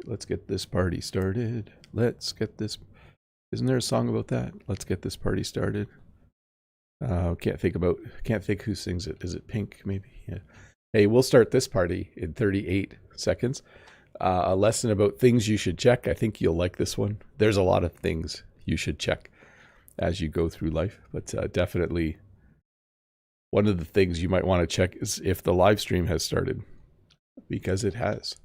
Let's get this party started. Let's get this. Isn't there a song about that? Let's get this party started. Can't think who sings it. Is it Pink? Maybe. Yeah. Hey, we'll start this party in 38 seconds. A lesson about things you should check. I think you'll like this one. There's a lot of things you should check as you go through life, but definitely one of the things you might want to check is if the live stream has started, because it has.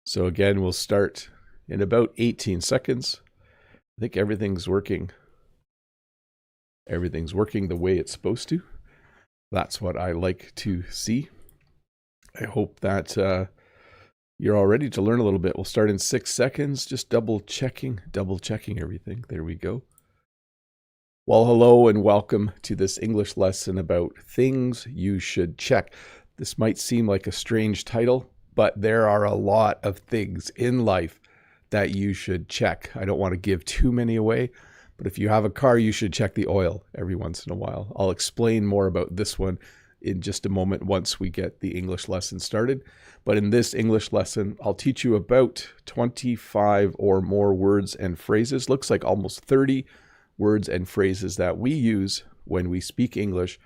So again, we'll start in about 18 seconds. I think everything's working. Everything's working the way it's supposed to. That's what I like to see. I hope that you're all ready to learn a little bit. We'll start in 6 seconds, just double checking everything. There we go. Well, hello and welcome to this English lesson about things you should check. This might seem like a strange title, but there are a lot of things in life that you should check. I don't want to give too many away, but if you have a car, you should check the oil every once in a while. I'll explain more about this one in just a moment once we get the English lesson started. But in this English lesson, I'll teach you about 25 or more words and phrases. Looks like almost 30 words and phrases that we use when we speak English,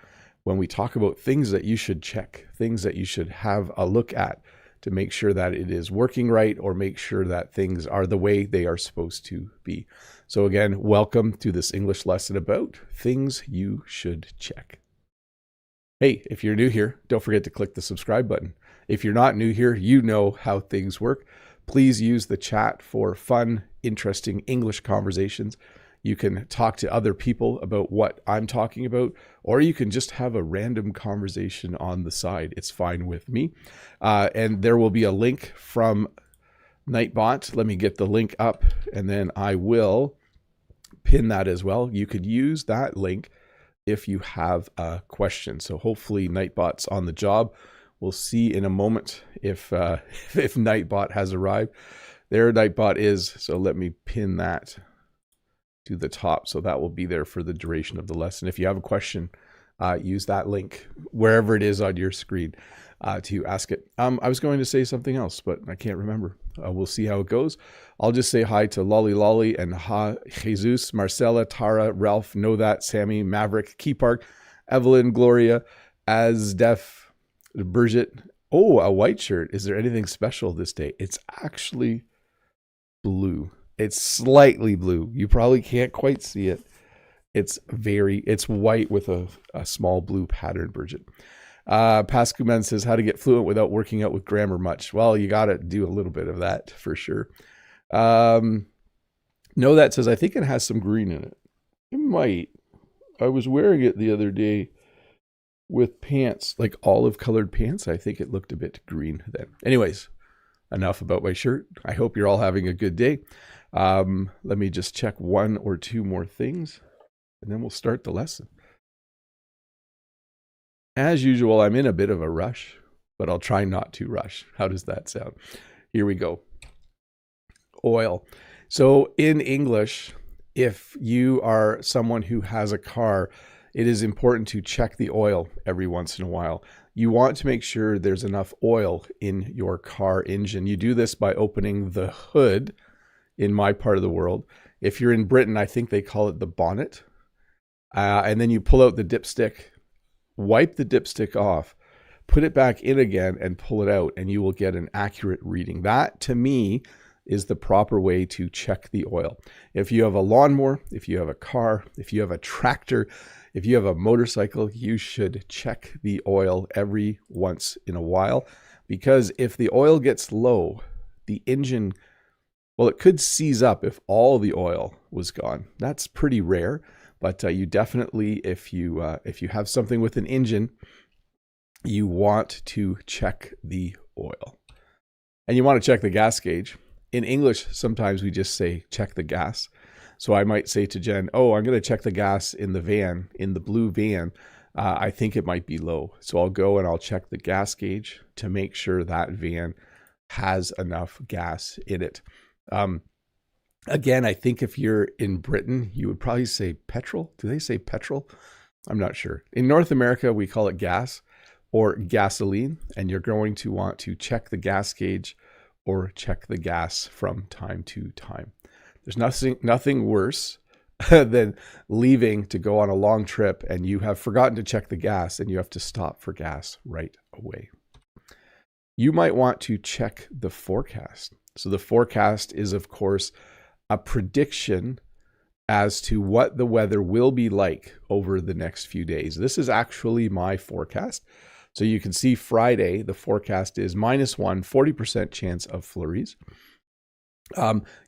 when we talk about things that you should check, things that you should have a look at to make sure that it is working right or make sure that things are the way they are supposed to be. So again, welcome to this English lesson about things you should check. Hey, if you're new here, don't forget to click the subscribe button. If you're not new here, you know how things work. Please use the chat for fun, interesting English conversations. You can talk to other people about what I'm talking about, or you can just have a random conversation on the side. It's fine with me. And there will be a link from Nightbot. Let me get the link up, and then I will pin that as well. You could use that link if you have a question. So hopefully Nightbot's on the job. We'll see in a moment if Nightbot has arrived. There Nightbot is. So let me pin that to the top. So that will be there for the duration of the lesson. If you have a question, use that link wherever it is on your screen to ask it. I was going to say something else, but I can't remember. We'll see how it goes. I'll just say hi to Lolly and Jesus, Marcella, Tara, Ralph, Know That, Sammy, Maverick, Key Park, Evelyn, Gloria, Asdef, Bridget. Oh, a white shirt. Is there anything special this day? It's actually blue. It's slightly blue. You probably can't quite see it. It's white with a small blue pattern, Bridget. Pascuman says, how to get fluent without working out with grammar much. Well, you got to do a little bit of that for sure. Know That says, I think it has some green in it. It might. I was wearing it the other day with pants, like olive colored pants. I think it looked a bit green then. Anyways, enough about my shirt. I hope you're all having a good day. Let me just check one or two more things, and then we'll start the lesson. As usual, I'm in a bit of a rush, but I'll try not to rush. How does that sound? Here we go. Oil. So in English, if you are someone who has a car, it is important to check the oil every once in a while. You want to make sure there's enough oil in your car engine. You do this by opening the hood in my part of the world. If you're in Britain, I think they call it the bonnet. And then you pull out the dipstick, wipe the dipstick off, put it back in again and pull it out, and you will get an accurate reading. That, to me, is the proper way to check the oil. If you have a lawnmower, if you have a car, if you have a tractor, if you have a motorcycle, you should check the oil every once in a while, because if the oil gets low, the engine, well, it could seize up if all the oil was gone. That's pretty rare, but you definitely, if you have something with an engine, you want to check the oil. And you want to check the gas gauge. In English, sometimes we just say, check the gas. So I might say to Jen, oh, I'm going to check the gas in the van, in the blue van. I think it might be low. So I'll go and I'll check the gas gauge to make sure that van has enough gas in it. Again, I think if you're in Britain, you would probably say petrol. Do they say petrol? I'm not sure. In North America, we call it gas or gasoline, and you're going to want to check the gas gauge or check the gas from time to time. There's nothing worse than leaving to go on a long trip and you have forgotten to check the gas and you have to stop for gas right away. You might want to check the forecast. So the forecast is, of course, a prediction as to what the weather will be like over the next few days. This is actually my forecast. So you can see Friday, the forecast is -1, 40% chance of flurries.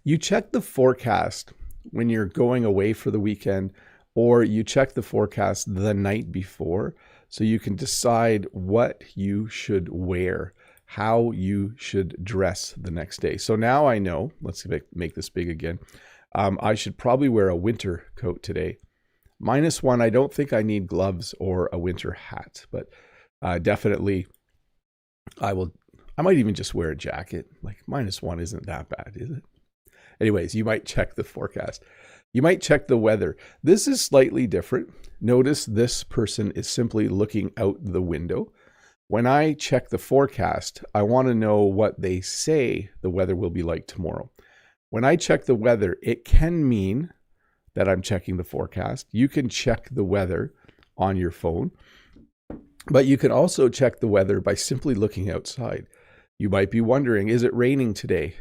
You check the forecast when you're going away for the weekend, or you check the forecast the night before so you can decide what you should wear, how you should dress the next day. So now I know, let's make this big again. I should probably wear a winter coat today. -1, I don't think I need gloves or a winter hat, but definitely I might even just wear a jacket. Like -1 isn't that bad, is it? Anyways, you might check the forecast. You might check the weather. This is slightly different. Notice this person is simply looking out the window. When I check the forecast, I want to know what they say the weather will be like tomorrow. When I check the weather, it can mean that I'm checking the forecast. You can check the weather on your phone, but you can also check the weather by simply looking outside. You might be wondering, is it raining today?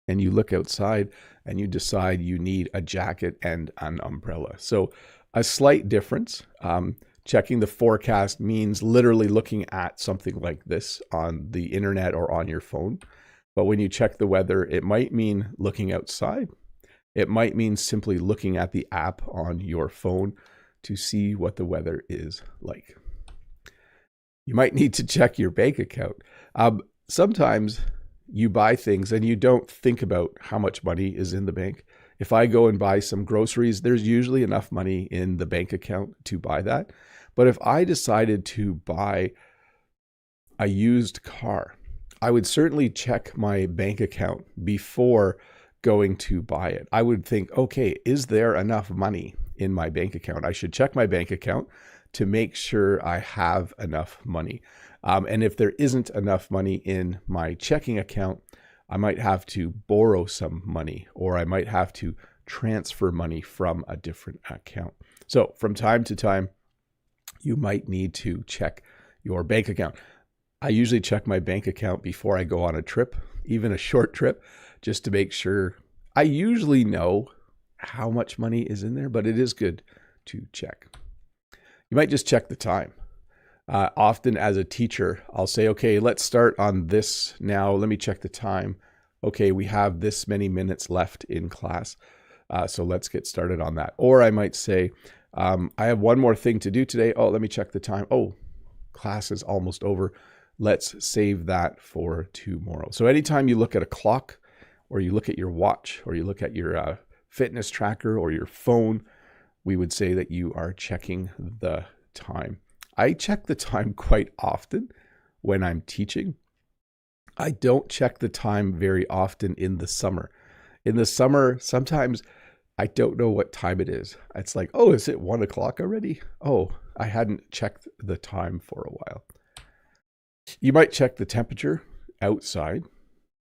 And you look outside and you decide you need a jacket and an umbrella. So a slight difference. Checking the forecast means literally looking at something like this on the internet or on your phone. But when you check the weather, it might mean looking outside. It might mean simply looking at the app on your phone to see what the weather is like. You might need to check your bank account. Sometimes you buy things and you don't think about how much money is in the bank. If I go and buy some groceries, there's usually enough money in the bank account to buy that. But if I decided to buy a used car, I would certainly check my bank account before going to buy it. I would think, okay, is there enough money in my bank account? I should check my bank account to make sure I have enough money. And if there isn't enough money in my checking account, I might have to borrow some money, or I might have to transfer money from a different account. So from time to time, you might need to check your bank account. I usually check my bank account before I go on a trip, even a short trip, just to make sure. I usually know how much money is in there, but it is good to check. You might just check the time. Often as a teacher, I'll say, okay, let's start on this now. Let me check the time. Okay, we have this many minutes left in class. So let's get started on that. Or I might say, I have one more thing to do today. Oh, let me check the time. Oh, class is almost over. Let's save that for tomorrow. So anytime you look at a clock, or you look at your watch, or you look at your fitness tracker or your phone, we would say that you are checking the time. I check the time quite often when I'm teaching. I don't check the time very often in the summer. In the summer, sometimes I don't know what time it is. It's like, oh, is it 1 o'clock already? Oh, I hadn't checked the time for a while. You might check the temperature outside.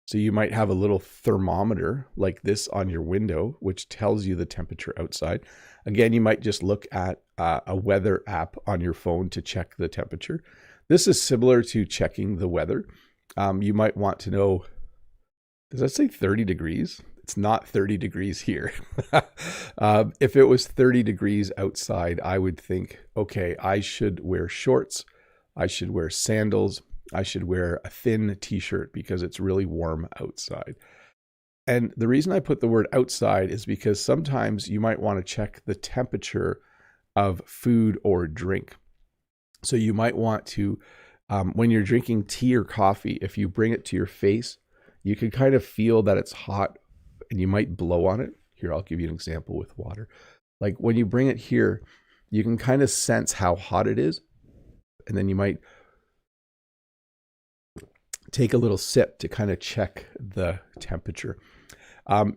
So you might have a little thermometer like this on your window, which tells you the temperature outside. Again, you might just look at a weather app on your phone to check the temperature. This is similar to checking the weather. You might want to know, does that say 30 degrees? It's not 30 degrees here. If it was 30 degrees outside, I would think, okay, I should wear shorts. I should wear sandals. I should wear a thin t-shirt because it's really warm outside. And the reason I put the word outside is because sometimes you might want to check the temperature of food or drink. So you might want to, when you're drinking tea or coffee, if you bring it to your face, you can kind of feel that it's hot and you might blow on it. Here, I'll give you an example with water. Like when you bring it here, you can kind of sense how hot it is. And then you might take a little sip to kind of check the temperature.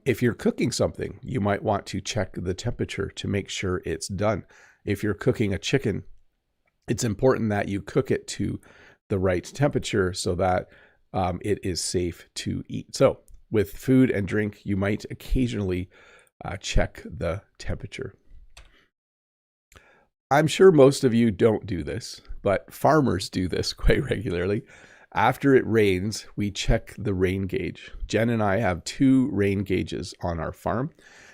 If you're cooking something, you might want to check the temperature to make sure it's done. If you're cooking a chicken, it's important that you cook it to the right temperature so that it is safe to eat. So with food and drink, you might occasionally check the temperature. I'm sure most of you don't do this, but farmers do this quite regularly. After it rains, we check the rain gauge. Jen and I have 2 rain gauges on our farm.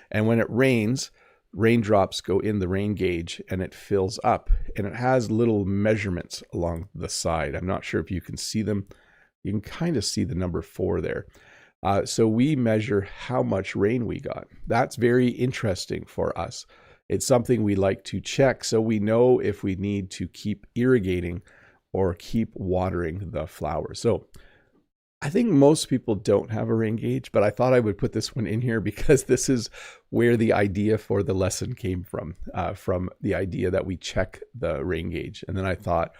And when it rains, raindrops go in the rain gauge and it fills up. And it has little measurements along the side. I'm not sure if you can see them. You can kind of see the number 4 there. So we measure how much rain we got. That's very interesting for us. It's something we like to check so we know if we need to keep irrigating or keep watering the flowers. So I think most people don't have a rain gauge, but I thought I would put this one in here because this is where the idea for the lesson came from the idea that we check the rain gauge. And then I thought,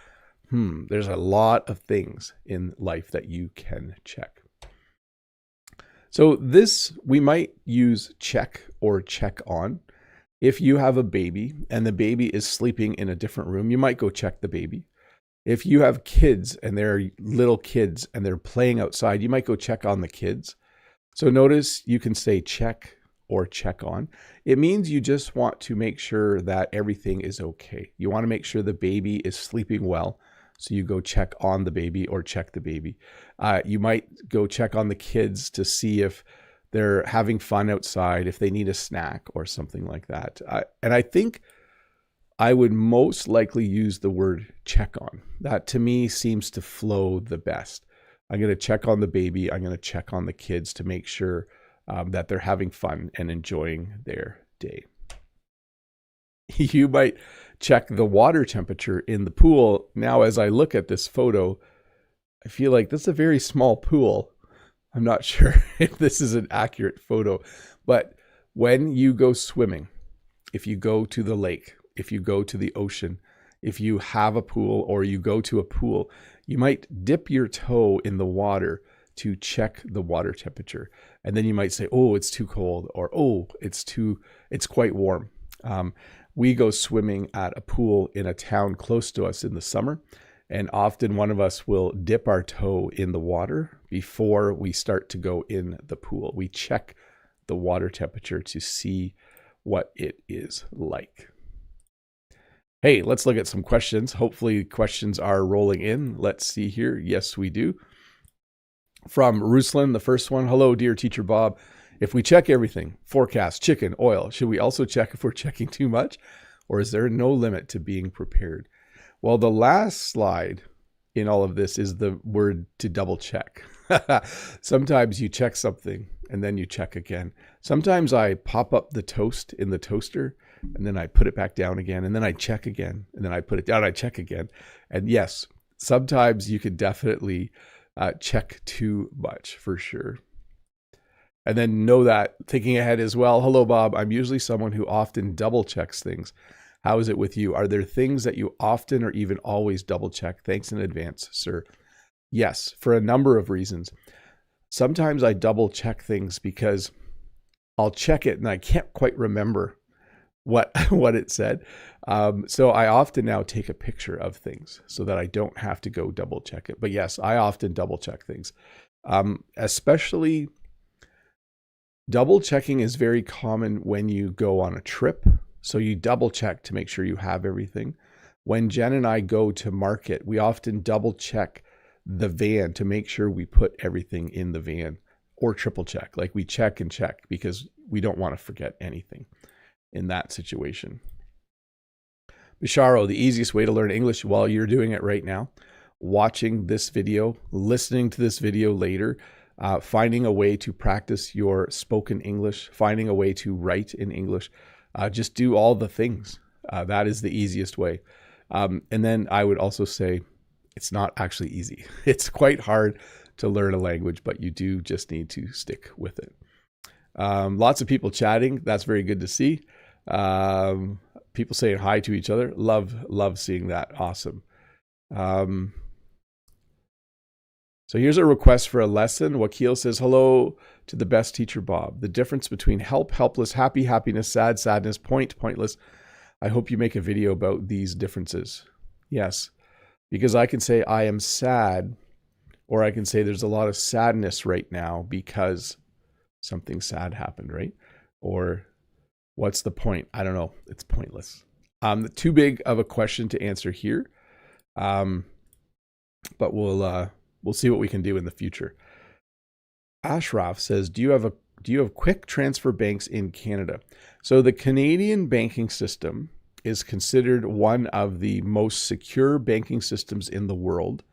there's a lot of things in life that you can check. So this, we might use check or check on. If you have a baby and the baby is sleeping in a different room, you might go check the baby. If you have kids and they're little kids and they're playing outside, you might go check on the kids. So notice you can say check or check on. It means you just want to make sure that everything is okay. You want to make sure the baby is sleeping well. So you go check on the baby or check the baby. You might go check on the kids to see if they're having fun outside, if they need a snack or something like that. And I think I would most likely use the word check on. That to me seems to flow the best. I'm going to check on the baby. I'm going to check on the kids to make sure that they're having fun and enjoying their day. You might check the water temperature in the pool. Now, as I look at this photo, I feel like this is a very small pool. I'm not sure if this is an accurate photo, but when you go swimming, if you go to the lake, if you go to the ocean, if you have a pool or you go to a pool, you might dip your toe in the water to check the water temperature. And then you might say, oh, it's too cold, or oh, it's quite warm. We go swimming at a pool in a town close to us in the summer. And often one of us will dip our toe in the water before we start to go in the pool. We check the water temperature to see what it is like. Hey, let's look at some questions. Hopefully questions are rolling in. Let's see here. Yes, we do. From Ruslan, the first one. Hello, dear Teacher Bob. If we check everything, forecast, chicken, oil, should we also check if we're checking too much? Or is there no limit to being prepared? Well, the last slide in all of this is the word to double check. Sometimes you check something and then you check again. Sometimes I pop up the toast in the toaster and then I put it back down again, and then I check again, and then I put it down, I check again. And yes, sometimes you could definitely check too much for sure. And then know that, thinking ahead as well. Hello, Bob. I'm usually someone who often double checks things. How is it with you? Are there things that you often or even always double check? Thanks in advance, sir. Yes, for a number of reasons. Sometimes I double check things because I'll check it and I can't quite remember what it said. So I often now take a picture of things so that I don't have to go double check it. But yes, I often double check things. Especially double checking is very common when you go on a trip. So you double check to make sure you have everything. When Jen and I go to market, we often double check the van to make sure we put everything in the van, or triple check. Like we check and check because we don't want to forget anything in that situation. Bisharo, the easiest way to learn English while you're doing it right now, watching this video, listening to this video later, finding a way to practice your spoken English, finding a way to write in English. Just do all the things. That is the easiest way. And then I would also say it's not actually easy. It's quite hard to learn a language, but you do just need to stick with it. Lots of people chatting. That's very good to see. People saying hi to each other. Love seeing that. Awesome. So here's a request for a lesson. Wakil says, hello to the best teacher, Bob. The difference between help, helpless, happy, happiness, sad, sadness, point, pointless. I hope you make a video about these differences. Yes, because I can say I am sad Or I can say there's a lot of sadness right now because something sad happened, right? Or what's the point? I don't know. It's pointless. Too big of a question to answer here. But we'll see what we can do in the future. Ashraf says, do you have quick transfer banks in Canada? So the Canadian banking system is considered one of the most secure banking systems in the world.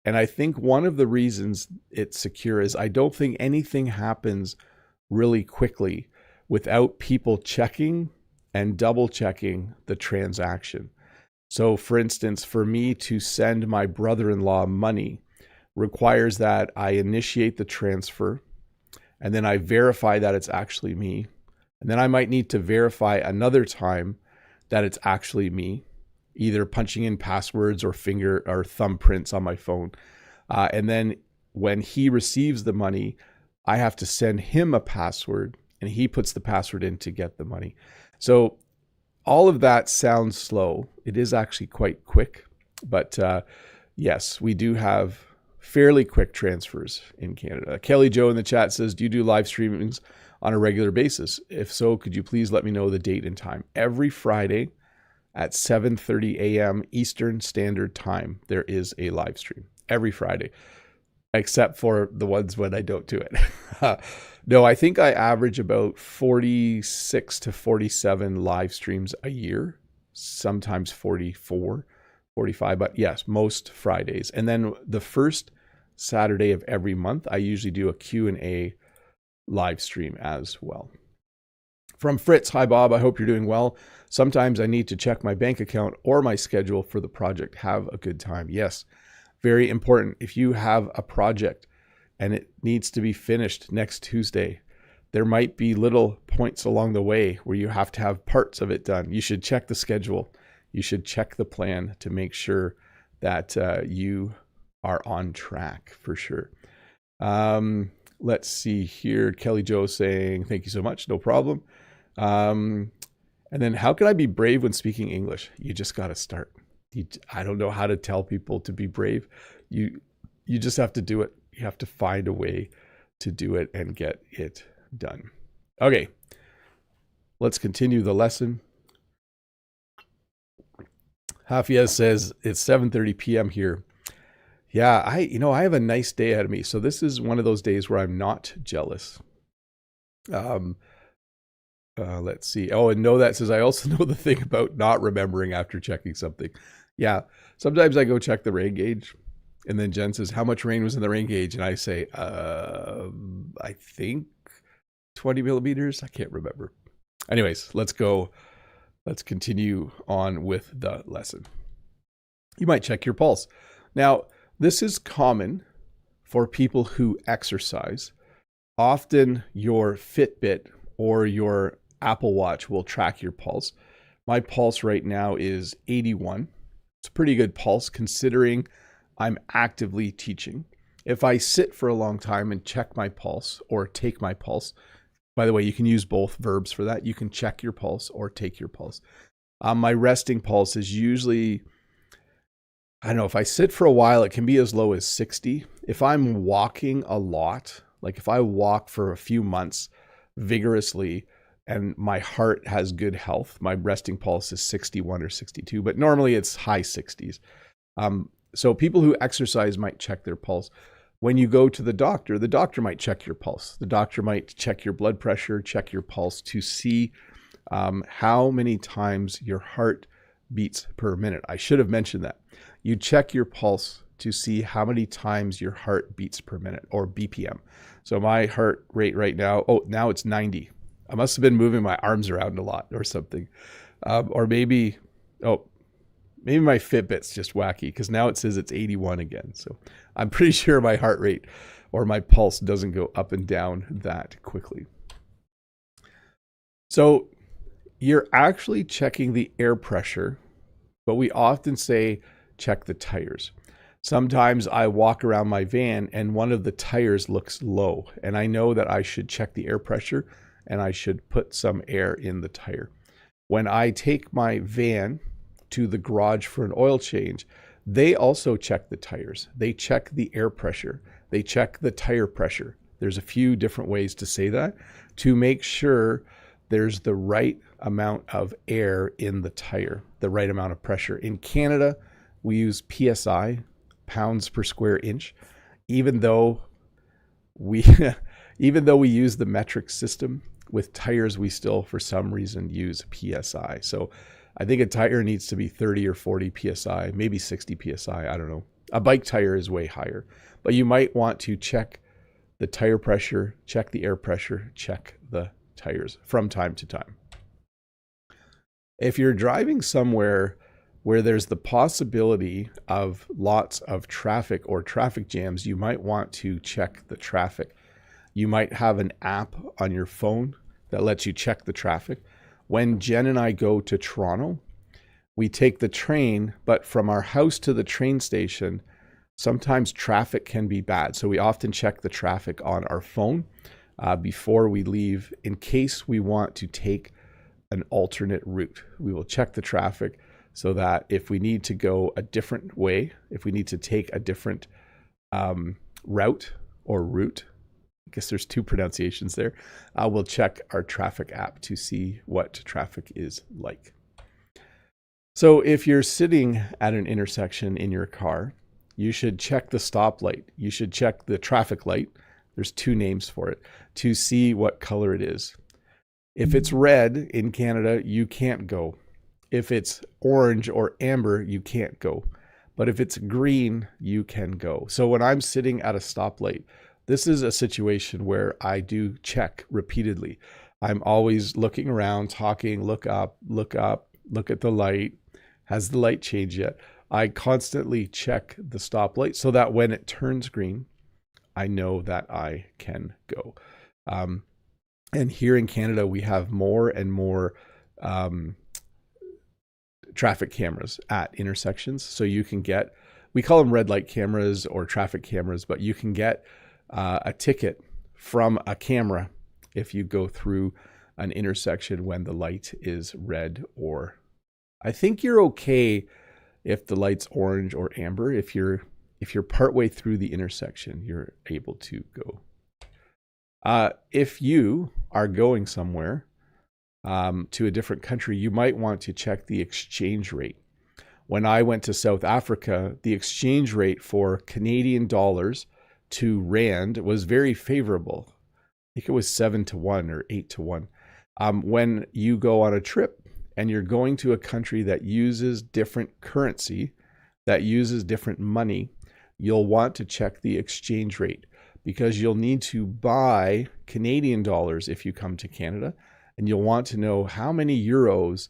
And I think one of the reasons it's secure is I don't think anything happens really quickly without people checking and double checking the transaction. So for instance, for me to send my brother-in-law money requires that I initiate the transfer, and then I verify that it's actually me. And then I might need to verify another time that it's actually me, either punching in passwords or finger or thumbprints on my phone. And then when he receives the money, I have to send him a password, and he puts the password in to get the money. So all of that sounds slow. It is actually quite quick, but yes, we do have fairly quick transfers in Canada. Kelly Joe in the chat says, do you do live streamings on a regular basis? If so, could you please let me know the date and time? Every Friday at 7:30 a.m. Eastern Standard Time, there is a live stream every Friday, except for the ones when I don't do it. No, I think I average about 46 to 47 live streams a year, sometimes 44, 45, but yes, most Fridays. And then the first Saturday of every month, I usually do a Q&A live stream as well. From Fritz, hi Bob, I hope you're doing well. Sometimes I need to check my bank account or my schedule for the project. Have a good time. Yes, very important. If you have a project and it needs to be finished next Tuesday, there might be little points along the way where you have to have parts of it done. You should check the schedule. You should check the plan to make sure that you are on track for sure. Let's see here. Kelly Joe saying, thank you so much. No problem. And then how can I be brave when speaking English? You just got to start. I don't know how to tell people to be brave. You just have to do it. You have to find a way to do it and get it done. Okay, let's continue the lesson. Hafiez says it's 7:30 p.m. here. Yeah, I have a nice day ahead of me. So this is one of those days where I'm not jealous. Let's see. Oh, and that says, I also know the thing about not remembering after checking something. Yeah, sometimes I go check the rain gauge, and then Jen says, how much rain was in the rain gauge? And I say, I think 20 millimeters. I can't remember. Anyways, let's go. Let's continue on with the lesson. You might check your pulse. Now, this is common for people who exercise. Often your Fitbit or your Apple Watch will track your pulse. My pulse right now is 81. It's a pretty good pulse considering I'm actively teaching. If I sit for a long time and check my pulse or take my pulse, by the way, you can use both verbs for that. You can check your pulse or take your pulse. My resting pulse is usually, I don't know, if I sit for a while, it can be as low as 60. If I'm walking a lot, like if I walk for a few months vigorously and my heart has good health, my resting pulse is 61 or 62, but normally it's high 60s. So people who exercise might check their pulse. When you go to the doctor might check your pulse. The doctor might check your blood pressure, check your pulse to see how many times your heart beats per minute. I should have mentioned that. You check your pulse to see how many times your heart beats per minute, or BPM. So my heart rate right now, now it's 90. I must have been moving my arms around a lot or something. Or maybe my Fitbit's just wacky because now it says it's 81 again. So I'm pretty sure my heart rate or my pulse doesn't go up and down that quickly. So you're actually checking the air pressure, but we often say check the tires. Sometimes I walk around my van and one of the tires looks low, and I know that I should check the air pressure and I should put some air in the tire. When I take my van to the garage for an oil change, They also check the tires. They check the air pressure. They check the tire pressure. There's a few different ways to say that to make sure there's the right amount of air in the tire, the right amount of pressure. In Canada, we use PSI, pounds per square inch, even though we use the metric system. With tires, we still, for some reason, use PSI. So I think a tire needs to be 30 or 40 PSI, maybe 60 PSI. I don't know. A bike tire is way higher, but you might want to check the tire pressure, check the air pressure, check the tires from time to time. If you're driving somewhere where there's the possibility of lots of traffic or traffic jams, you might want to check the traffic. You might have an app on your phone that lets you check the traffic. When Jen and I go to Toronto, we take the train, but from our house to the train station, sometimes traffic can be bad. So we often check the traffic on our phone before we leave in case we want to take an alternate route. We will check the traffic so that if we need to go a different way, if we need to take a different route, I guess there's two pronunciations there, we'll check our traffic app to see what traffic is like. So if you're sitting at an intersection in your car, you should check the stoplight. You should check the traffic light. There's two names for it, to see what color it is. If it's red in Canada, you can't go. If it's orange or amber, you can't go. But if it's green, you can go. So when I'm sitting at a stoplight, this is a situation where I do check repeatedly. I'm always looking around, talking, look up, look at the light. Has the light changed yet? I constantly check the stoplight so that when it turns green, I know that I can go. And here in Canada, we have more and more traffic cameras at intersections. So you can get, we call them red light cameras or traffic cameras, but you can get a ticket from a camera if you go through an intersection when the light is red, or I think you're okay if the light's orange or amber. If you're partway through the intersection, you're able to go. If you are going somewhere to a different country, you might want to check the exchange rate. When I went to South Africa, the exchange rate for Canadian dollars to rand was very favorable. I think it was 7-1 or 8-1. When you go on a trip and you're going to a country that uses different currency, that uses different money, you'll want to check the exchange rate, because you'll need to buy Canadian dollars if you come to Canada, and you'll want to know how many euros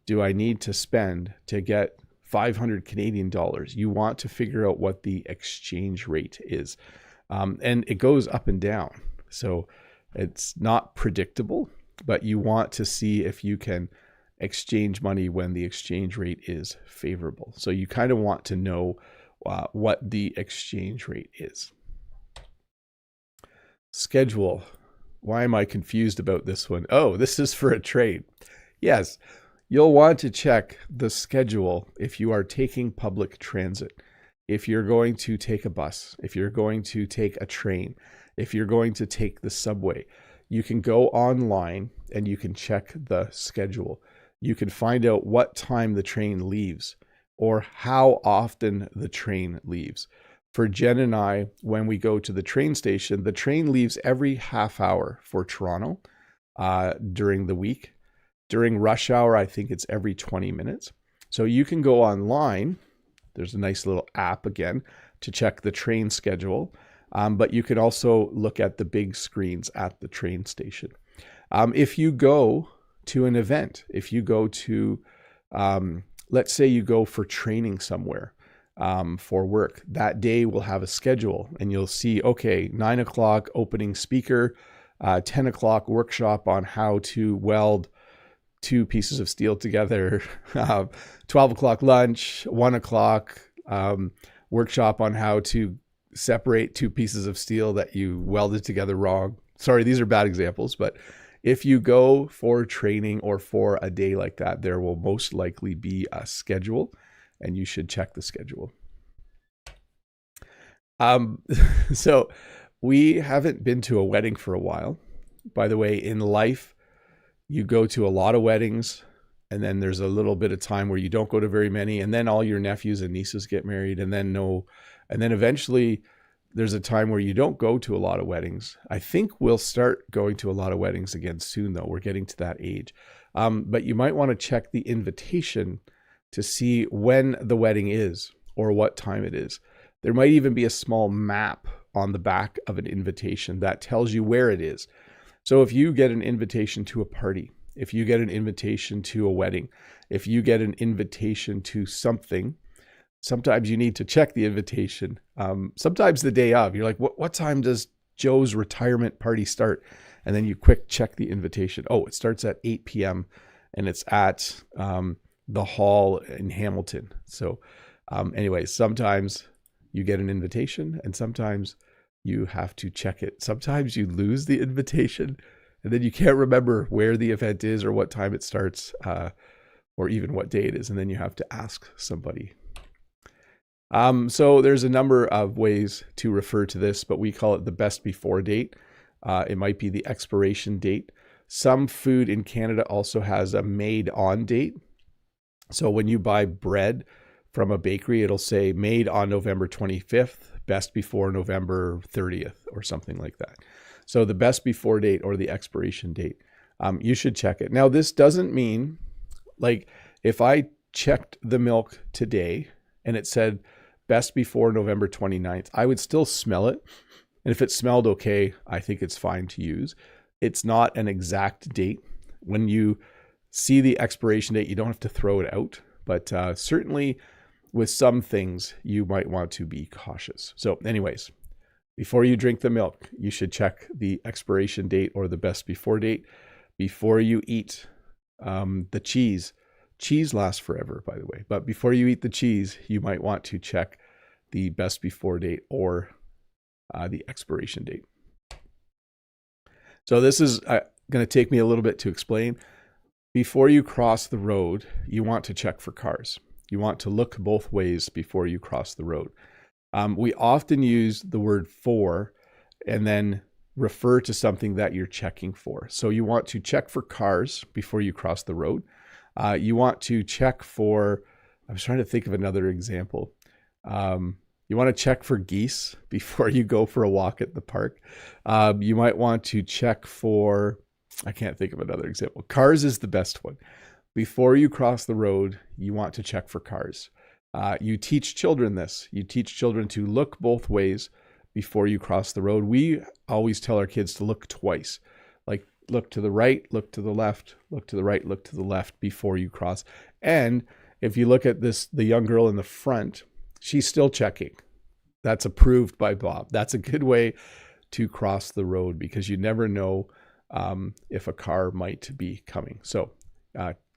do I need to spend to get 500 Canadian dollars. You want to figure out what the exchange rate is. And it goes up and down. So it's not predictable, but you want to see if you can exchange money when the exchange rate is favorable. So you kind of want to know what the exchange rate is. Schedule. Why am I confused about this one? Oh, this is for a train. Yes, you'll want to check the schedule if you are taking public transit. If you're going to take a bus, if you're going to take a train, if you're going to take the subway, you can go online and you can check the schedule. You can find out what time the train leaves or how often the train leaves. For Jen and I, when we go to the train station, the train leaves every half hour for Toronto during the week. During rush hour, I think it's every 20 minutes. So you can go online. There's a nice little app again to check the train schedule. But you can also look at the big screens at the train station. If you go to an event, if you go to, let's say you go for training somewhere for work, that day will have a schedule and you'll see, okay, 9 o'clock opening speaker, 10 o'clock workshop on how to weld 2 pieces of steel together, 12 o'clock lunch, 1 o'clock workshop on how to separate 2 pieces of steel that you welded together wrong. Sorry, these are bad examples, but if you go for training or for a day like that, there will most likely be a schedule and you should check the schedule. Um, so we haven't been to a wedding for a while. By the way, in life, you go to a lot of weddings, and then there's a little bit of time where you don't go to very many, and then all your nephews and nieces get married, and then no, and then eventually there's a time where you don't go to a lot of weddings. I think we'll start going to a lot of weddings again soon, though. We're getting to that age. But you might want to check the invitation to see when the wedding is or what time it is. There might even be a small map on the back of an invitation that tells you where it is. So if you get an invitation to a party, if you get an invitation to a wedding, if you get an invitation to something, sometimes you need to check the invitation. Sometimes the day of, you're like, what time does Joe's retirement party start? And then you quick check the invitation. Oh, it starts at 8 p.m. and it's at the hall in Hamilton. So anyways, sometimes you get an invitation and sometimes you have to check it. Sometimes you lose the invitation and then you can't remember where the event is or what time it starts or even what day it is. And then you have to ask somebody. So there's a number of ways to refer to this, but we call it the best before date. It might be the expiration date. Some food in Canada also has a made on date. So when you buy bread from a bakery, it'll say made on November 25th, best before November 30th or something like that. So the best before date or the expiration date, you should check it. Now, this doesn't mean, like, if I checked the milk today and it said best before November 29th, I would still smell it. And if it smelled okay, I think it's fine to use. It's not an exact date. When you see the expiration date, you don't have to throw it out. But certainly with some things, you might want to be cautious. So anyways, before you drink the milk, you should check the expiration date or the best before date. Before you eat the cheese, cheese lasts forever, by the way. But before you eat the cheese, you might want to check the best before date or the expiration date. So this is going to take me a little bit to explain. Before you cross the road, you want to check for cars. You want to look both ways before you cross the road. We often use the word for and then refer to something that you're checking for. So you want to check for cars before you cross the road. You want to check for, I was trying to think of another example. You want to check for geese before you go for a walk at the park. You might want to check for, I can't think of another example. Cars is the best one. Before you cross the road, you want to check for cars. You teach children this. You teach children to look both ways before you cross the road. We always tell our kids to look twice. Like look to the right, look to the left, look to the right, look to the left before you cross. And if you look at this, the young girl in the front, she's still checking. That's approved by Bob. That's a good way to cross the road because you never know if a car might be coming. So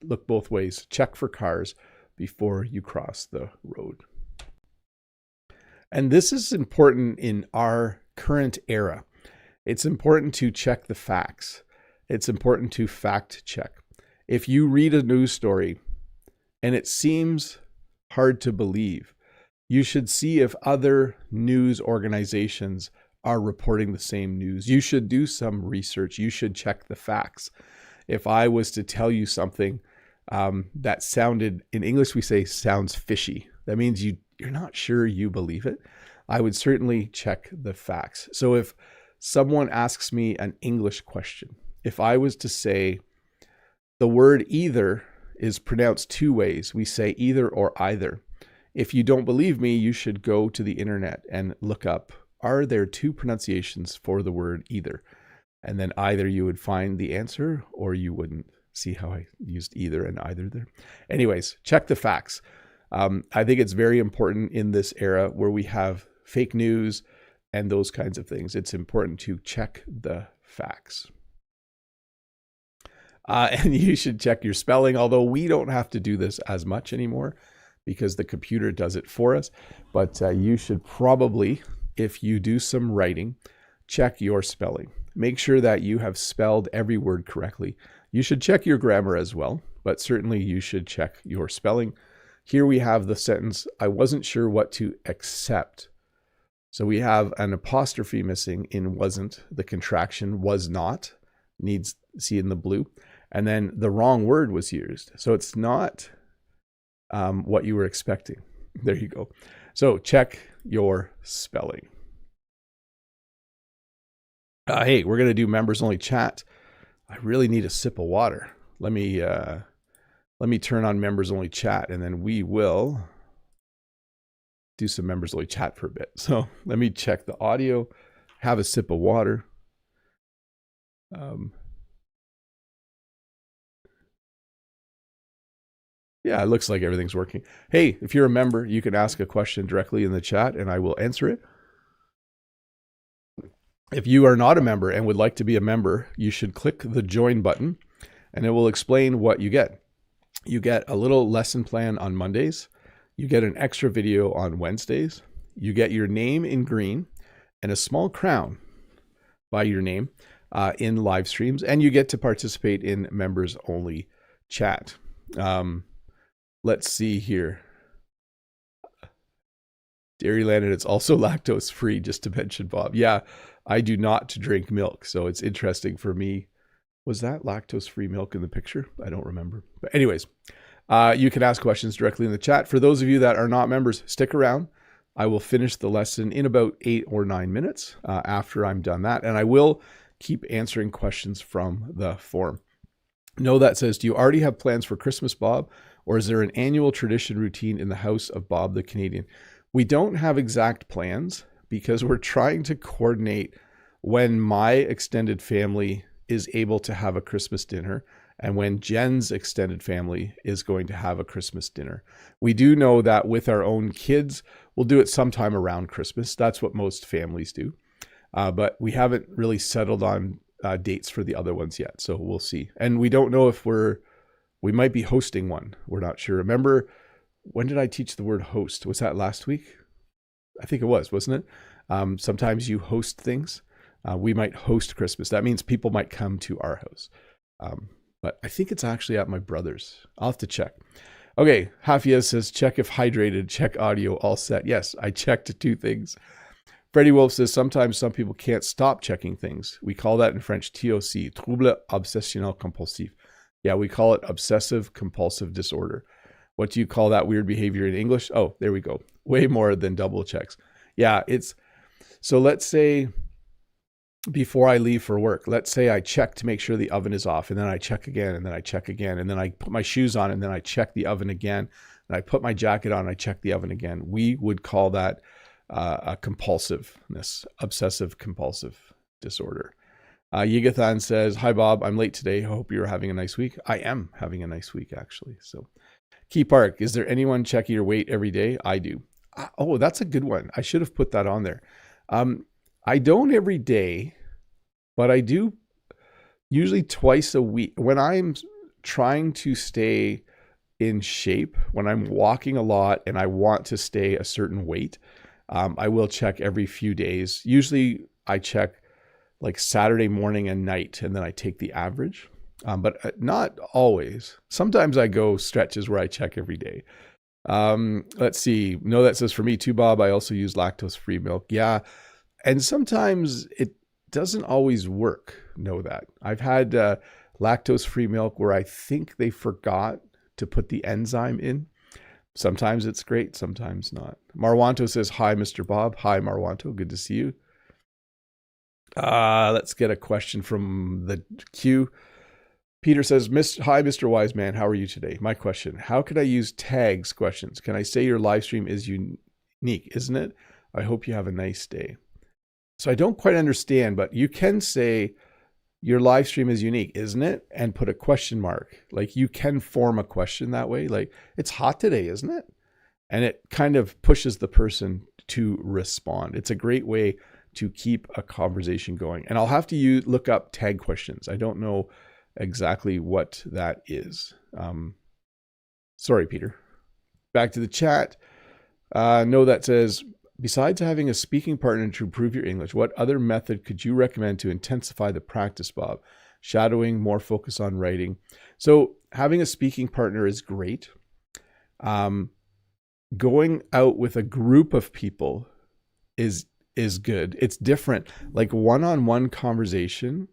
look both ways. Check for cars before you cross the road. And this is important in our current era. It's important to check the facts. It's important to fact check. If you read a news story and it seems hard to believe, you should see if other news organizations are reporting the same news. You should do some research. You should check the facts. If I was to tell you something that sounded, in English we say sounds fishy, that means you're not sure you believe it. I would certainly check the facts. So if someone asks me an English question, if I was to say the word either is pronounced two ways, we say either or either. If you don't believe me, you should go to the internet and look up, are there two pronunciations for the word either? And then either you would find the answer or you wouldn't. See how I used either and either there? Anyways, check the facts. I think it's very important in this era where we have fake news and those kinds of things. It's important to check the facts. And you should check your spelling, although we don't have to do this as much anymore because the computer does it for us. But you should probably, if you do some writing, check your spelling. Make sure that you have spelled every word correctly. You should check your grammar as well, but certainly you should check your spelling. Here we have the sentence, I wasn't sure what to accept. So we have an apostrophe missing in wasn't. The contraction was not, needs see in the blue. And then the wrong word was used. So it's not what you were expecting. There you go. So check your spelling. Hey, we're going to do members only chat. I really need a sip of water. Let me turn on members only chat, and then we will do some members only chat for a bit. So let me check the audio, have a sip of water. Yeah, it looks like everything's working. Hey, if you're a member, you can ask a question directly in the chat and I will answer it. If you are not a member and would like to be a member, you should click the join button and it will explain what you get. You get a little lesson plan on Mondays. You get an extra video on Wednesdays. You get your name in green and a small crown by your name in live streams. And you get to participate in members only chat. Let's see here. Dairyland, and it's also lactose free, just to mention, Bob. Yeah, I do not drink milk, so it's interesting for me. Was that lactose free milk in the picture? I don't remember. But anyways, you can ask questions directly in the chat. For those of you that are not members, stick around. I will finish the lesson in about 8 or 9 minutes after I'm done that. And I will keep answering questions from the forum. No, that says, do you already have plans for Christmas, Bob? Or is there an annual tradition routine in the house of Bob the Canadian? We don't have exact plans because we're trying to coordinate when my extended family is able to have a Christmas dinner and when Jen's extended family is going to have a Christmas dinner. We do know that with our own kids, we'll do it sometime around Christmas. That's what most families do. But we haven't really settled on dates for the other ones yet. So we'll see. And we don't know if we might be hosting one. We're not sure. Remember, when did I teach the word host? Was that last week? I think it was, wasn't it? Sometimes you host things. We might host Christmas. That means people might come to our house. But I think it's actually at my brother's. I'll have to check. Okay, Hafia says, check if hydrated, check audio, all set. Yes, I checked 2 things. Freddie Wolf says, sometimes some people can't stop checking things. We call that in French TOC, trouble obsessionnel compulsif. Yeah, we call it obsessive compulsive disorder. What do you call that weird behavior in English? Oh, there we go. Way more than double checks. Yeah, so let's say before I leave for work, let's say I check to make sure the oven is off, and then I check again, and then I check again, and then I put my shoes on, and then I check the oven again, and I put my jacket on, and I check the oven again. We would call that a compulsiveness, obsessive compulsive disorder. Yigathan says, hi, Bob. I'm late today. Hope you're having a nice week. I am having a nice week, actually. So, Key Park, is there anyone checking your weight every day? I do. Oh, that's a good one. I should have put that on there. I don't every day, but I do usually twice a week. When I'm trying to stay in shape, when I'm walking a lot and I want to stay a certain weight, I will check every few days. Usually I check like Saturday morning and night, and then I take the average. But not always. Sometimes I go stretches where I check every day. Let's see. No, that says for me too, Bob. I also use lactose-free milk. Yeah. And sometimes it doesn't always work. Know that. I've had lactose-free milk where I think they forgot to put the enzyme in. Sometimes it's great, sometimes not. Marwanto says, hi, Mr. Bob. Hi, Marwanto. Good to see you. Let's get a question from the queue. Peter says, hi, Mr. Wise Man. How are you today? My question, how could I use tags questions? Can I say your live stream is unique, isn't it? I hope you have a nice day. So I don't quite understand, but you can say your live stream is unique, isn't it? And put a question mark. Like you can form a question that way. Like, it's hot today, isn't it? And it kind of pushes the person to respond. It's a great way to keep a conversation going. And I'll have to look up tag questions. I don't know exactly what that is. Sorry, Peter. Back to the chat. No, that says, besides having a speaking partner to improve your English, what other method could you recommend to intensify the practice, Bob? Shadowing, more focus on writing. So having a speaking partner is great. Going out with a group of people is is good. It's different. Like one-on-one conversation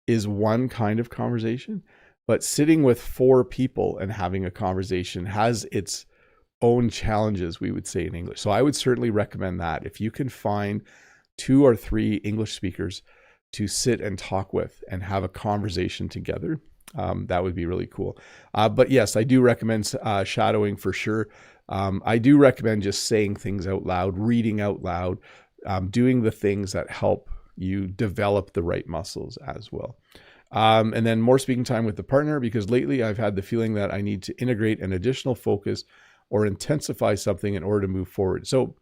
is one kind of conversation, but sitting with 4 people and having a conversation has its own challenges, we would say in English. So I would certainly recommend that. If you can find 2 or 3 English speakers to sit and talk with and have a conversation together, that would be really cool. But yes, I do recommend shadowing for sure. I do recommend just saying things out loud, reading out loud, doing the things that help you develop the right muscles as well. And then more speaking time with the partner, because lately I've had the feeling that I need to integrate an additional focus or intensify something in order to move forward. So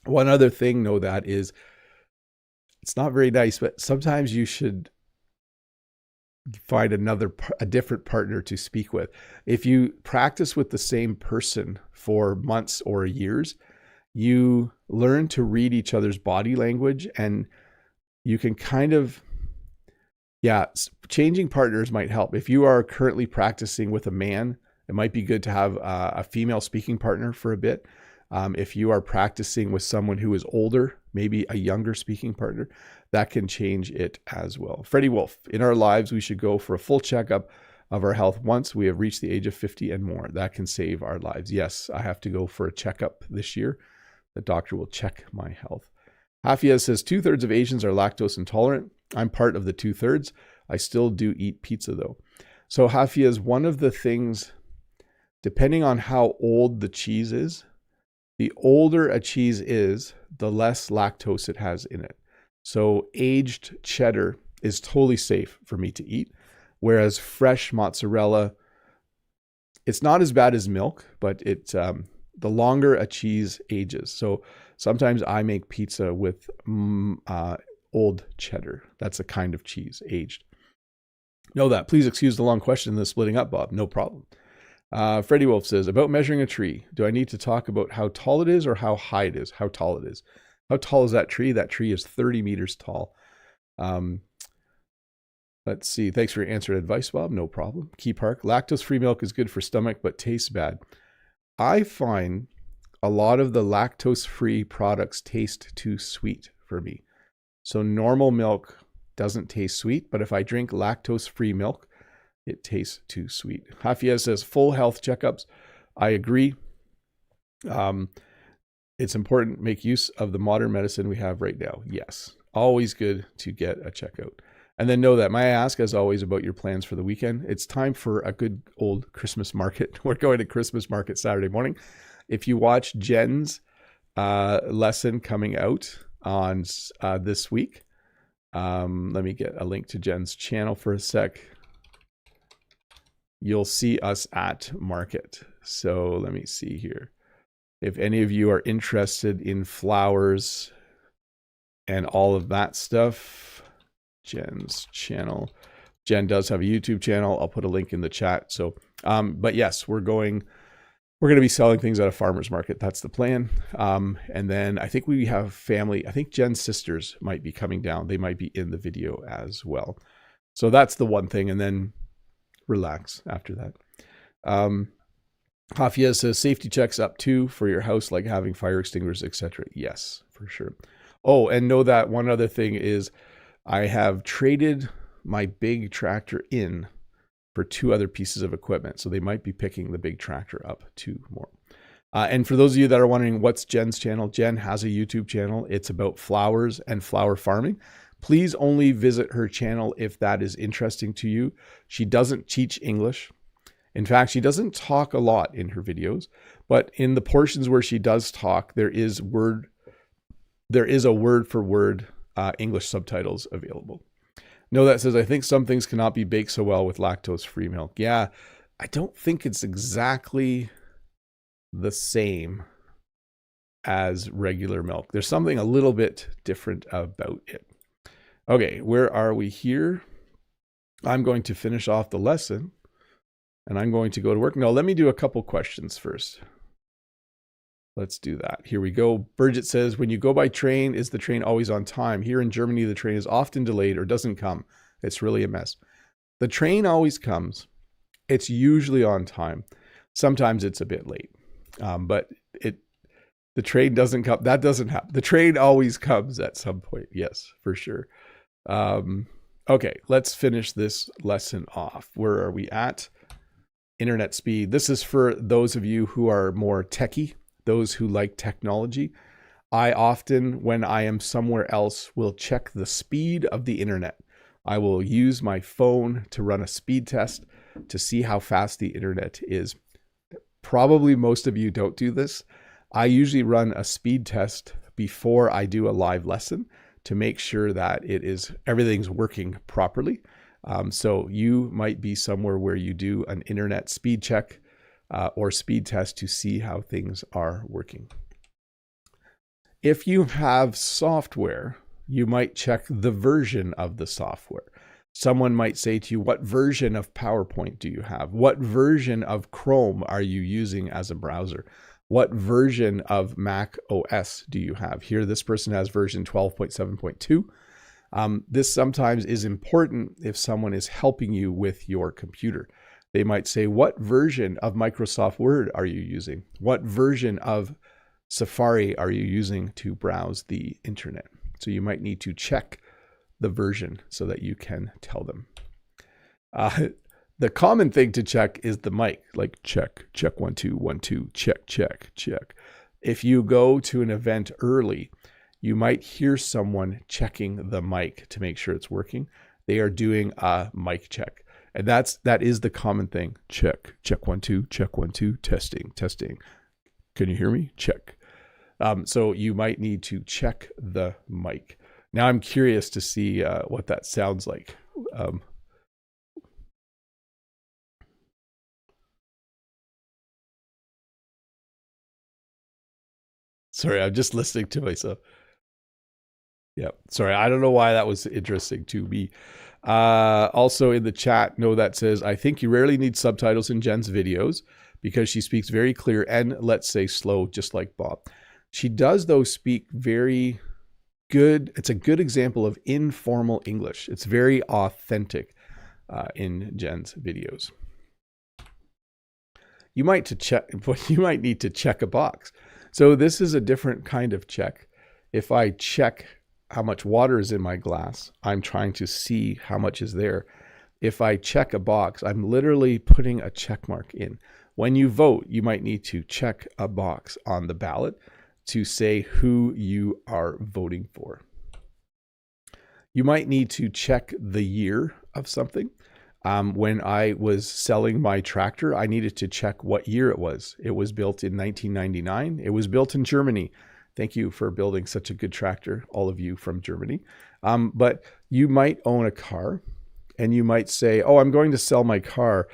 one other thing, know that is, it's not very nice, but sometimes you should find a different partner to speak with. If you practice with the same person for months or years, you learn to read each other's body language, and you can kind of, changing partners might help. If you are currently practicing with a man, it might be good to have a female speaking partner for a bit. If you are practicing with someone who is older, maybe a younger speaking partner, that can change it as well. Freddie Wolf, in our lives, we should go for a full checkup of our health once we have reached the age of 50 and more. That can save our lives. Yes, I have to go for a checkup this year. The doctor will check my health. Hafia says 2/3 of Asians are lactose intolerant. I'm part of the 2/3. I still do eat pizza though. So Hafia is one of the things, depending on how old the cheese is, the older a cheese is, the less lactose it has in it. So aged cheddar is totally safe for me to eat, whereas fresh mozzarella, it's not as bad as milk, but it the longer a cheese ages. So sometimes I make pizza with old cheddar. That's a kind of cheese, aged. Know that. Please excuse the long question in the splitting up, Bob. No problem. Freddie Wolf says, about measuring a tree, do I need to talk about how tall it is or how high it is? How tall it is. How tall is that tree? That tree is 30 meters tall. Let's see. Thanks for your answer and advice, Bob. No problem. Key Park. Lactose-free milk is good for stomach, but tastes bad. I find a lot of the lactose-free products taste too sweet for me. So normal milk doesn't taste sweet, but if I drink lactose-free milk, it tastes too sweet. Hafia says full health checkups. I agree. It's important to make use of the modern medicine we have right now. Yes, always good to get a checkout. And then know that, may I ask, as always, about your plans for the weekend? It's time for a good old Christmas market. We're going to Christmas market Saturday morning. If you watch Jen's lesson coming out on this week, let me get a link to Jen's channel for a sec. You'll see us at market. So let me see here. If any of you are interested in flowers and all of that stuff, Jen's channel. Jen does have a YouTube channel. I'll put a link in the chat. So, but yes, we're going to be selling things at a farmer's market. That's the plan. And then I think we have family. I think Jen's sisters might be coming down. They might be in the video as well. So that's the one thing. And then relax after that. Hafia says safety checks up too for your house, like having fire extinguishers, etc. Yes, for sure. Oh, and know that one other thing is I have traded my big tractor in for 2 other pieces of equipment. So they might be picking the big tractor up 2 more. And for those of you that are wondering what's Jen's channel, Jen has a YouTube channel. It's about flowers and flower farming. Please only visit her channel if that is interesting to you. She doesn't teach English. In fact, she doesn't talk a lot in her videos, but in the portions where she does talk, there is a word for word English subtitles available. No, that says, I think some things cannot be baked so well with lactose-free milk. Yeah, I don't think it's exactly the same as regular milk. There's something a little bit different about it. Okay, where are we here? I'm going to finish off the lesson and I'm going to go to work. No, let me do a couple questions first. Let's do that. Here we go. Bridget says, when you go by train, is the train always on time? Here in Germany, the train is often delayed or doesn't come. It's really a mess. The train always comes. It's usually on time. Sometimes it's a bit late, but The train doesn't come. That doesn't happen. The train always comes at some point. Yes, for sure. Okay, let's finish this lesson off. Where are we at? Internet speed. This is for those of you who are more techie, those who like technology. I often, when I am somewhere else, will check the speed of the internet. I will use my phone to run a speed test to see how fast the internet is. Probably most of you don't do this. I usually run a speed test before I do a live lesson to make sure that everything's working properly. So you might be somewhere where you do an internet speed check or speed test to see how things are working. If you have software, you might check the version of the software. Someone might say to you, what version of PowerPoint do you have? What version of Chrome are you using as a browser? What version of Mac OS do you have? Here, this person has version 12.7.2. This sometimes is important if someone is helping you with your computer. They might say, what version of Microsoft Word are you using? What version of Safari are you using to browse the internet? So you might need to check the version so that you can tell them. The common thing to check is the mic, like check 1 2 1 2, check. If you go to an event early, you might hear someone checking the mic to make sure it's working. They are doing a mic check. And that is the common thing. Check 1 2, check 1 2, testing. Can you hear me? Check. So you might need to check the mic. Now I'm curious to see what that sounds like. Sorry, I'm just listening to myself. Yeah, sorry, I don't know why that was interesting to me. Also in the chat, that says, I think you rarely need subtitles in Jen's videos because she speaks very clear and, let's say, slow, just like Bob. She does, though, speak very good. It's a good example of informal English. It's very authentic in Jen's videos. You might need to check a box. So this is a different kind of check. If I check how much water is in my glass, I'm trying to see how much is there. If I check a box, I'm literally putting a check mark in. When you vote, you might need to check a box on the ballot to say who you are voting for. You might need to check the year of something. When I was selling my tractor, I needed to check what year it was. It was built in 1999. It was built in Germany. Thank you for building such a good tractor, all of you from Germany. But you might own a car and you might say, oh, I'm going to sell my car.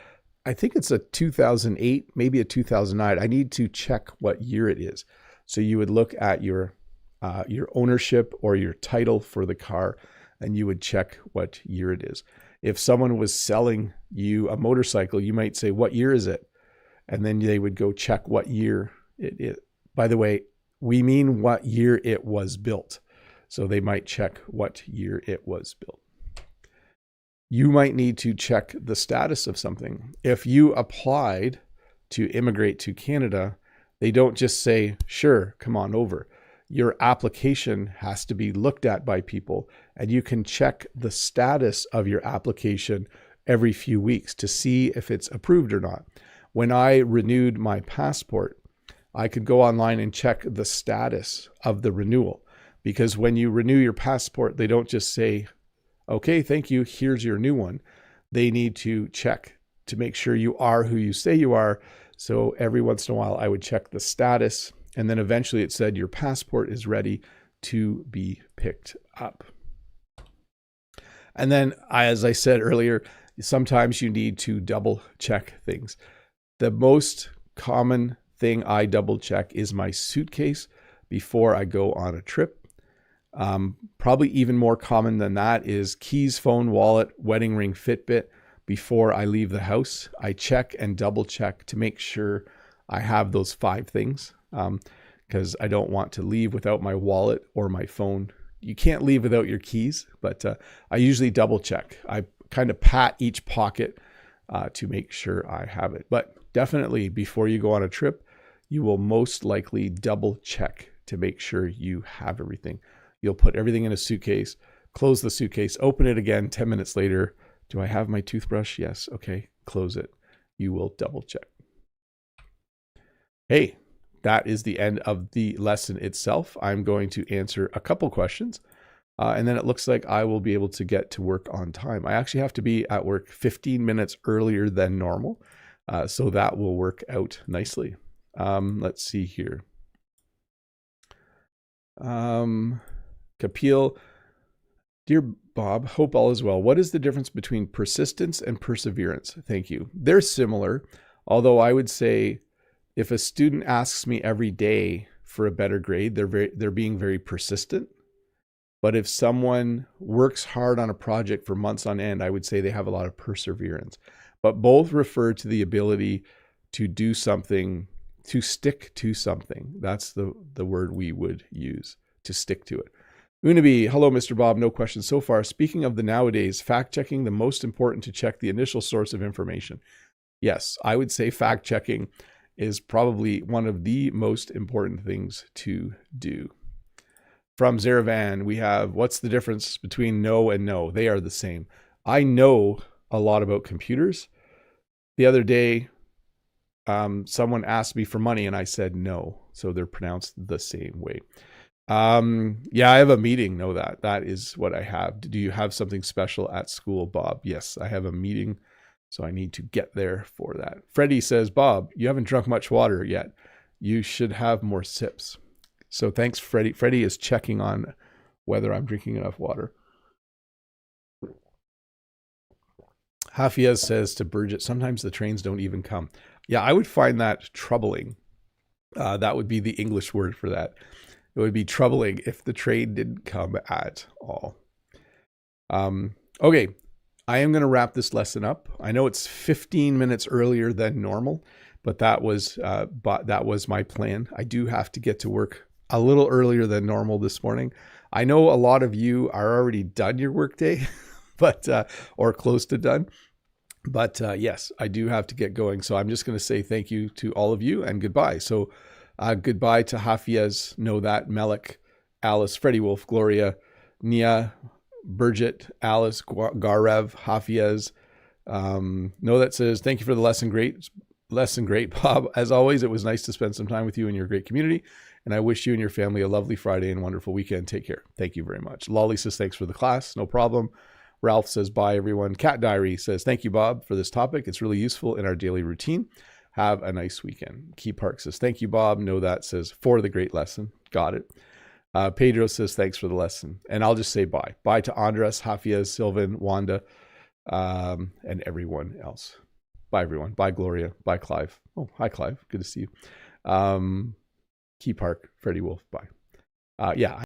I think it's a 2008, maybe a 2009. I need to check what year it is. So you would look at your ownership or your title for the car and you would check what year it is. If someone was selling you a motorcycle, you might say, what year is it? And then they would go check what year it is. By the way, we mean what year it was built. So they might check what year it was built. You might need to check the status of something. If you applied to immigrate to Canada, they don't just say, sure, come on over. Your application has to be looked at by people, and you can check the status of your application every few weeks to see if it's approved or not. When I renewed my passport, I could go online and check the status of the renewal, because when you renew your passport, they don't just say, okay, thank you, here's your new one. They need to check to make sure you are who you say you are. So every once in a while, I would check the status. And then eventually it said your passport is ready to be picked up. And then, as I said earlier, sometimes you need to double check things. The most common thing I double check is my suitcase before I go on a trip. Probably even more common than that is keys, phone, wallet, wedding ring, Fitbit. Before I leave the house, I check and double check to make sure I have those 5 things. Because I don't want to leave without my wallet or my phone. You can't leave without your keys, but I usually double check. I kind of pat each pocket to make sure I have it. But definitely before you go on a trip, you will most likely double check to make sure you have everything. You'll put everything in a suitcase, close the suitcase, open it again 10 minutes later. Do I have my toothbrush? Yes. Okay, close it. You will double check. Hey, that is the end of the lesson itself. I'm going to answer a couple questions. And then it looks like I will be able to get to work on time. I actually have to be at work 15 minutes earlier than normal. So that will work out nicely. Let's see here. Kapil, dear Bob, hope all is well. What is the difference between persistence and perseverance? Thank you. They're similar, although I would say if a student asks me every day for a better grade, they're being very persistent. But if someone works hard on a project for months on end, I would say they have a lot of perseverance. But both refer to the ability to do something, to stick to something. That's the word we would use, to stick to it. Unabi, hello, Mr. Bob. No questions so far. Speaking of the nowadays, fact-checking the most important to check the initial source of information. Yes, I would say fact-checking is probably one of the most important things to do. From Zeravan, we have, what's the difference between no and no? They are the same. I know a lot about computers. The other day, someone asked me for money and I said no. So they're pronounced the same way. Yeah, I have a meeting. Know that. That is what I have. Do you have something special at school, Bob? Yes, I have a meeting. So I need to get there for that. Freddie says, Bob, you haven't drunk much water yet. You should have more sips. So thanks, Freddie. Freddie is checking on whether I'm drinking enough water. Hafiz says to Burgett, sometimes the trains don't even come. Yeah, I would find that troubling. That would be the English word for that. It would be troubling if the train didn't come at all. Okay, I am going to wrap this lesson up. I know it's 15 minutes earlier than normal, but that was my plan. I do have to get to work a little earlier than normal this morning. I know a lot of you are already done your workday, but or close to done. But yes, I do have to get going. So I'm just going to say thank you to all of you and goodbye. So goodbye to Hafiz, Know That, Melik, Alice, Freddie Wolf, Gloria, Nia, Burgett, Alice, Garev, Hafiz. Know That says, thank you for the lesson. Great, Bob. As always, it was nice to spend some time with you and your great community. And I wish you and your family a lovely Friday and wonderful weekend. Take care. Thank you very much. Lolly says, thanks for the class. No problem. Ralph says, bye, everyone. Cat Diary says, thank you, Bob, for this topic. It's really useful in our daily routine. Have a nice weekend. Key Park says, thank you, Bob. Know That says, for the great lesson. Got it. Pedro says, thanks for the lesson. And I'll just say bye. Bye to Andres, Hafiz, Sylvan, Wanda, and everyone else. Bye, everyone. Bye, Gloria. Bye, Clive. Oh, hi, Clive. Good to see you. Key Park, Freddie Wolf. Bye. Yeah.